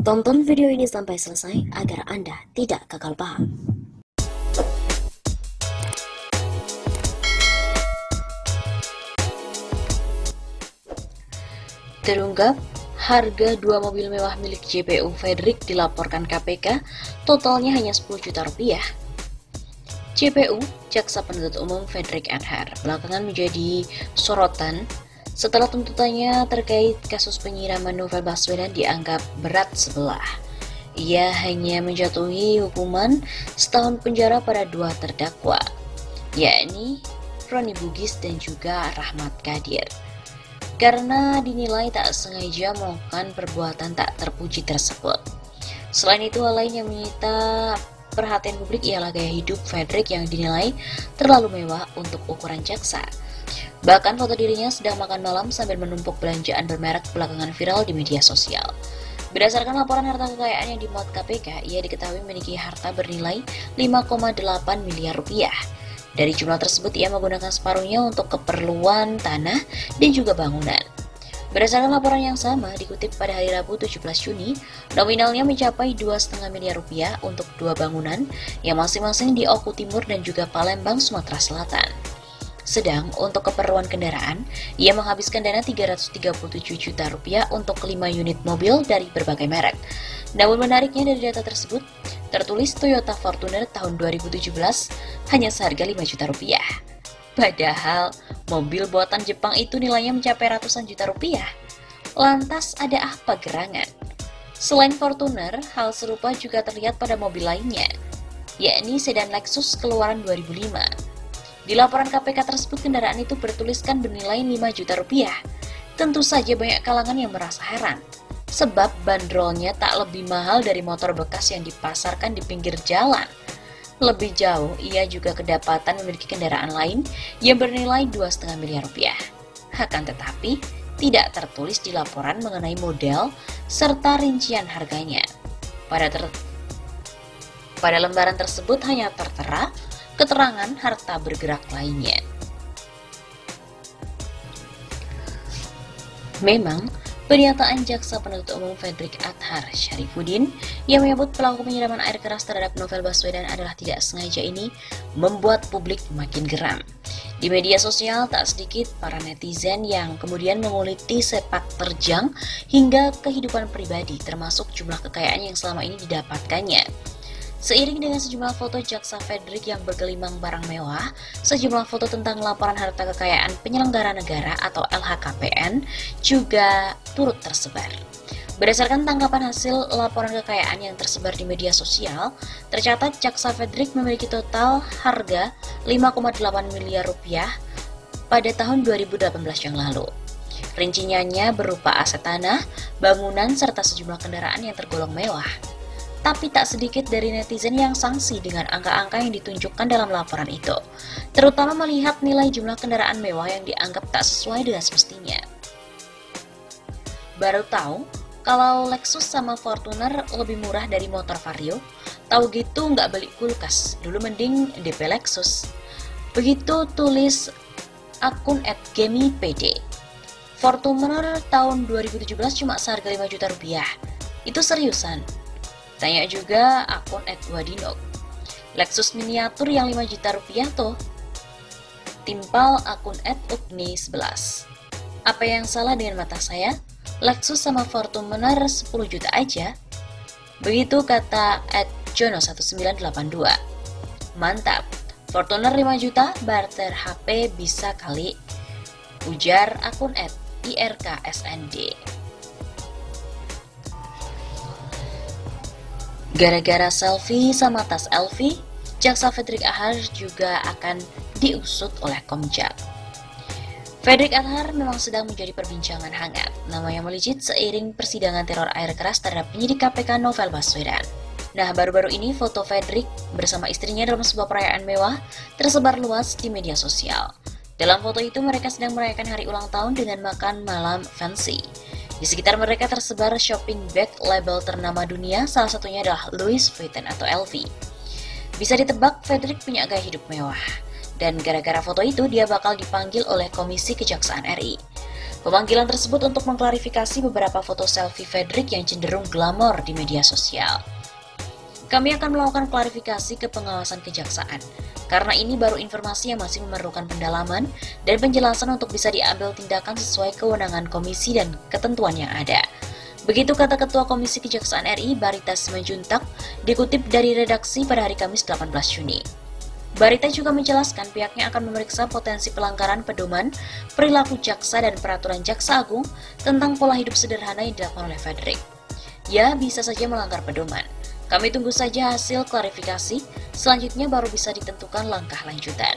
Tonton video ini sampai selesai agar Anda tidak gagal paham. Terungkap, harga dua mobil mewah milik JPU Fredrik dilaporkan KPK, totalnya hanya 10 juta rupiah. JPU, Jaksa Penuntut Umum Fredrik Athar, belakangan menjadi sorotan setelah tuntutannya terkait kasus penyiraman Novel Baswedan dianggap berat sebelah. Ia hanya menjatuhi hukuman setahun penjara pada dua terdakwa, yakni Roni Bugis dan juga Rahmat Kadir, karena dinilai tak sengaja melakukan perbuatan tak terpuji tersebut. Selain itu, hal lain yang menyita perhatian publik ialah gaya hidup Fredrik yang dinilai terlalu mewah untuk ukuran jaksa. Bahkan foto dirinya sedang makan malam sambil menumpuk belanjaan bermerek belakangan viral di media sosial. Berdasarkan laporan harta kekayaan yang dimuat KPK, ia diketahui memiliki harta bernilai 5,8 miliar rupiah. Dari jumlah tersebut, ia menggunakan separuhnya untuk keperluan tanah dan juga bangunan. Berdasarkan laporan yang sama, dikutip pada hari Rabu 17 Juni, nominalnya mencapai 2,5 miliar rupiah untuk dua bangunan yang masing-masing di Oku Timur dan juga Palembang, Sumatera Selatan. Sedang untuk keperluan kendaraan, ia menghabiskan dana 337 juta rupiah untuk 5 unit mobil dari berbagai merek. Namun menariknya dari data tersebut, tertulis Toyota Fortuner tahun 2017 hanya seharga 5 juta rupiah. Padahal mobil buatan Jepang itu nilainya mencapai ratusan juta rupiah. Lantas ada apa gerangan? Selain Fortuner, hal serupa juga terlihat pada mobil lainnya, yakni sedan Lexus keluaran 2005. Di laporan KPK tersebut, kendaraan itu bertuliskan bernilai 5 juta rupiah. Tentu saja banyak kalangan yang merasa heran, sebab bandrolnya tak lebih mahal dari motor bekas yang dipasarkan di pinggir jalan. Lebih jauh, ia juga kedapatan memiliki kendaraan lain yang bernilai 2,5 miliar rupiah. Akan tetapi, tidak tertulis di laporan mengenai model serta rincian harganya. Pada lembaran tersebut hanya tertera keterangan harta bergerak lainnya. Memang, pernyataan Jaksa Penuntut Umum Fredrik Athar Syarifuddin yang menyebut pelaku penyiraman air keras terhadap Novel Baswedan adalah tidak sengaja ini membuat publik makin geram. Di media sosial tak sedikit para netizen yang kemudian menguliti sepak terjang hingga kehidupan pribadi, termasuk jumlah kekayaan yang selama ini didapatkannya. Seiring dengan sejumlah foto Jaksa Fredrik yang bergelimang barang mewah, sejumlah foto tentang laporan harta kekayaan penyelenggara negara atau LHKPN juga turut tersebar. Berdasarkan tangkapan hasil laporan kekayaan yang tersebar di media sosial, tercatat Jaksa Fredrik memiliki total harga 5,8 miliar rupiah pada tahun 2018 yang lalu. Rinciannya berupa aset tanah, bangunan, serta sejumlah kendaraan yang tergolong mewah. Tapi tak sedikit dari netizen yang sangsi dengan angka-angka yang ditunjukkan dalam laporan itu, terutama melihat nilai jumlah kendaraan mewah yang dianggap tak sesuai dengan semestinya. Baru tahu kalau Lexus sama Fortuner lebih murah dari motor Vario? Tahu gitu nggak beli kulkas, dulu mending DP Lexus. Begitu tulis akun @gemipd. Fortuner tahun 2017 cuma seharga 5 juta rupiah. Itu seriusan? Tanya juga akun @wadinok. Lexus miniatur yang 5 juta rupiah tuh. Timpal akun @ukni11. Apa yang salah dengan mata saya? Lexus sama Fortuner 10 juta aja. Begitu kata @jono1982. Mantap, Fortuner 5 juta, barter HP bisa kali. Ujar akun @irksnd. Gara-gara selfie sama tas LV, Jaksa Fredrik Athar juga akan diusut oleh Komjak. Fredrik Athar memang sedang menjadi perbincangan hangat. Namanya melejit seiring persidangan teror air keras terhadap penyidik KPK Novel Baswedan. Nah, baru-baru ini foto Fredrik bersama istrinya dalam sebuah perayaan mewah tersebar luas di media sosial. Dalam foto itu mereka sedang merayakan hari ulang tahun dengan makan malam fancy. Di sekitar mereka tersebar shopping bag label ternama dunia, salah satunya adalah Louis Vuitton atau LV. Bisa ditebak, Fredrik punya gaya hidup mewah. Dan gara-gara foto itu, dia bakal dipanggil oleh Komisi Kejaksaan RI. Pemanggilan tersebut untuk mengklarifikasi beberapa foto selfie Fredrik yang cenderung glamor di media sosial. Kami akan melakukan klarifikasi ke pengawasan kejaksaan, karena ini baru informasi yang masih memerlukan pendalaman dan penjelasan untuk bisa diambil tindakan sesuai kewenangan komisi dan ketentuan yang ada. Begitu kata Ketua Komisi Kejaksaan RI, Barita Simanjuntak, dikutip dari redaksi pada hari Kamis 18 Juni. Barita juga menjelaskan pihaknya akan memeriksa potensi pelanggaran pedoman, perilaku jaksa dan peraturan Jaksa Agung tentang pola hidup sederhana yang dilakukan oleh Fredrik. Ya, bisa saja melanggar pedoman. Kami tunggu saja hasil klarifikasi, selanjutnya baru bisa ditentukan langkah lanjutan.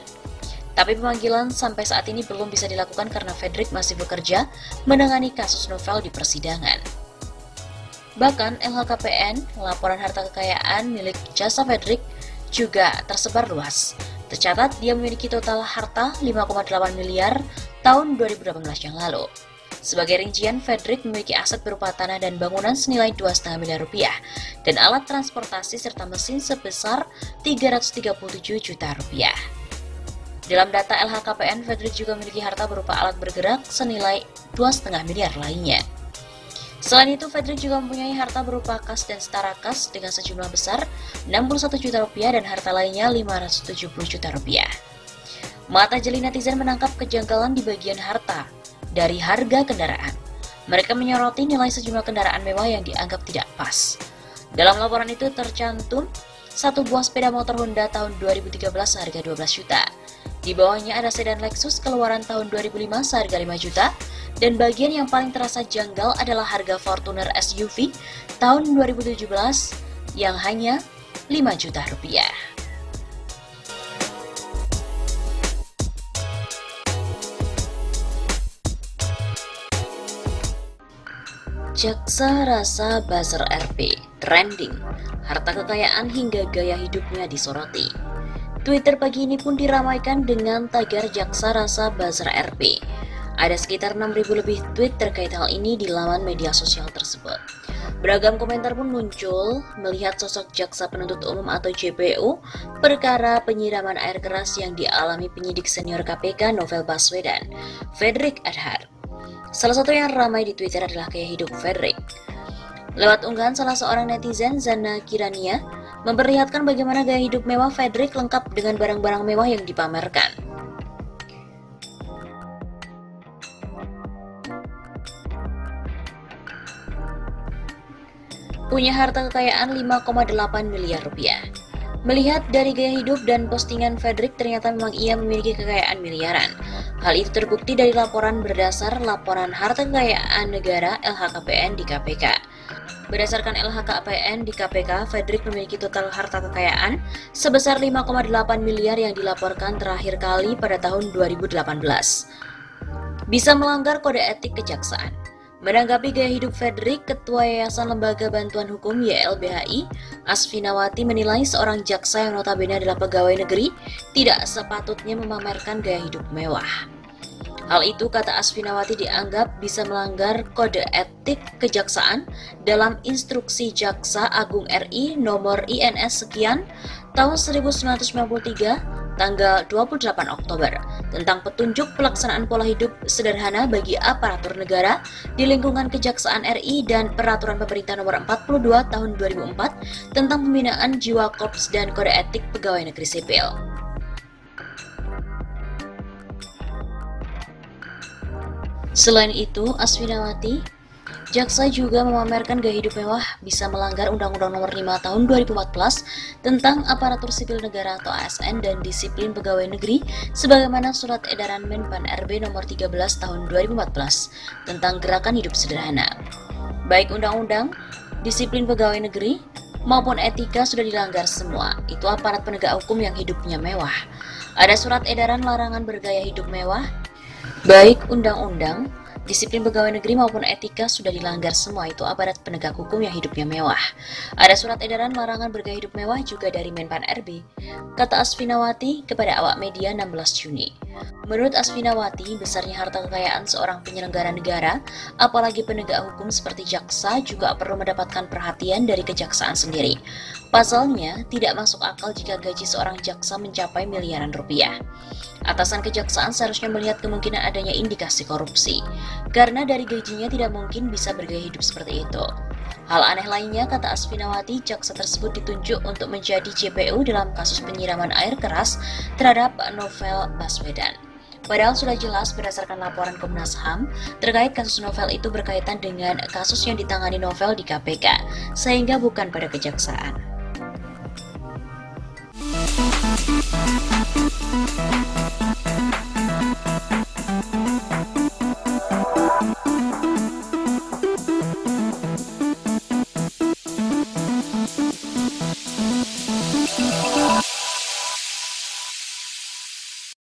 Tapi pemanggilan sampai saat ini belum bisa dilakukan karena Fredrik masih bekerja menangani kasus novel di persidangan. Bahkan LHKPN, laporan harta kekayaan milik jasa Fredrik, juga tersebar luas. Tercatat dia memiliki total harta 5,8 miliar tahun 2018 yang lalu. Sebagai rincian, Fredrik memiliki aset berupa tanah dan bangunan senilai 2,5 miliar rupiah dan alat transportasi serta mesin sebesar 337 juta rupiah. Dalam data LHKPN, Fredrik juga memiliki harta berupa alat bergerak senilai 2,5 miliar lainnya. Selain itu, Fredrik juga mempunyai harta berupa kas dan setara kas dengan sejumlah besar 61 juta rupiah dan harta lainnya 570 juta rupiah. Mata jeli netizen menangkap kejanggalan di bagian harta dari harga kendaraan. Mereka menyoroti nilai sejumlah kendaraan mewah yang dianggap tidak pas. Dalam laporan itu tercantum satu buah sepeda motor Honda tahun 2013 seharga 12 juta. Di bawahnya ada sedan Lexus keluaran tahun 2005 seharga 5 juta. Dan bagian yang paling terasa janggal adalah harga Fortuner SUV tahun 2017 yang hanya 5 juta rupiah. Jaksa rasa buzzer RP, trending, harta kekayaan hingga gaya hidupnya disoroti. Twitter pagi ini pun diramaikan dengan tagar jaksa rasa buzzer RP. Ada sekitar 6.000 lebih tweet terkait hal ini di laman media sosial tersebut. Beragam komentar pun muncul melihat sosok jaksa penuntut umum atau JPU perkara penyiraman air keras yang dialami penyidik senior KPK Novel Baswedan, Fredrik Adhar. Salah satu yang ramai di Twitter adalah gaya hidup Fredrik. Lewat unggahan salah seorang netizen, Zana Kirania, memperlihatkan bagaimana gaya hidup mewah Fredrik lengkap dengan barang-barang mewah yang dipamerkan. Punya harta kekayaan 5,8 miliar rupiah. Melihat dari gaya hidup dan postingan Fredrik, ternyata memang ia memiliki kekayaan miliaran. Hal itu terbukti dari laporan berdasar laporan harta kekayaan negara LHKPN di KPK. Berdasarkan LHKPN di KPK, Fredrik memiliki total harta kekayaan sebesar 5,8 miliar yang dilaporkan terakhir kali pada tahun 2018. Bisa melanggar kode etik kejaksaan. Menanggapi gaya hidup Fredrik, Ketua Yayasan Lembaga Bantuan Hukum YLBHI, Asfinawati menilai seorang jaksa yang notabene adalah pegawai negeri tidak sepatutnya memamerkan gaya hidup mewah. Hal itu, kata Asfinawati, dianggap bisa melanggar kode etik kejaksaan dalam Instruksi Jaksa Agung RI nomor INS sekian tahun 1993 tanggal 28 Oktober tentang petunjuk pelaksanaan pola hidup sederhana bagi aparatur negara di lingkungan Kejaksaan RI dan Peraturan Pemerintah nomor 42 tahun 2004 tentang pembinaan jiwa korps dan kode etik pegawai negeri sipil. Selain itu, Asfinawati, jaksa juga memamerkan gaya hidup mewah bisa melanggar Undang-Undang Nomor 5 Tahun 2014 tentang Aparatur Sipil Negara atau ASN dan Disiplin Pegawai Negeri sebagaimana Surat Edaran Menpan RB Nomor 13 Tahun 2014 tentang Gerakan Hidup Sederhana. Baik undang-undang, disiplin pegawai negeri, maupun etika sudah dilanggar semua. Itu aparat penegak hukum yang hidupnya mewah. Ada surat edaran larangan bergaya hidup mewah, baik undang-undang, disiplin pegawai negeri maupun etika sudah dilanggar semua. Itu aparat penegak hukum yang hidupnya mewah. Ada surat edaran larangan bergaya hidup mewah juga dari Menpan RB, kata Asfinawati kepada awak media 16 Juni. Menurut Asfinawati, besarnya harta kekayaan seorang penyelenggara negara, apalagi penegak hukum seperti jaksa, juga perlu mendapatkan perhatian dari kejaksaan sendiri. Pasalnya, tidak masuk akal jika gaji seorang jaksa mencapai miliaran rupiah. Atasan kejaksaan seharusnya melihat kemungkinan adanya indikasi korupsi, karena dari gajinya tidak mungkin bisa bergaya hidup seperti itu. Hal aneh lainnya, kata Asfinawati, jaksa tersebut ditunjuk untuk menjadi JPU dalam kasus penyiraman air keras terhadap Novel Baswedan. Padahal sudah jelas berdasarkan laporan Komnas HAM terkait kasus Novel itu berkaitan dengan kasus yang ditangani Novel di KPK, sehingga bukan pada kejaksaan.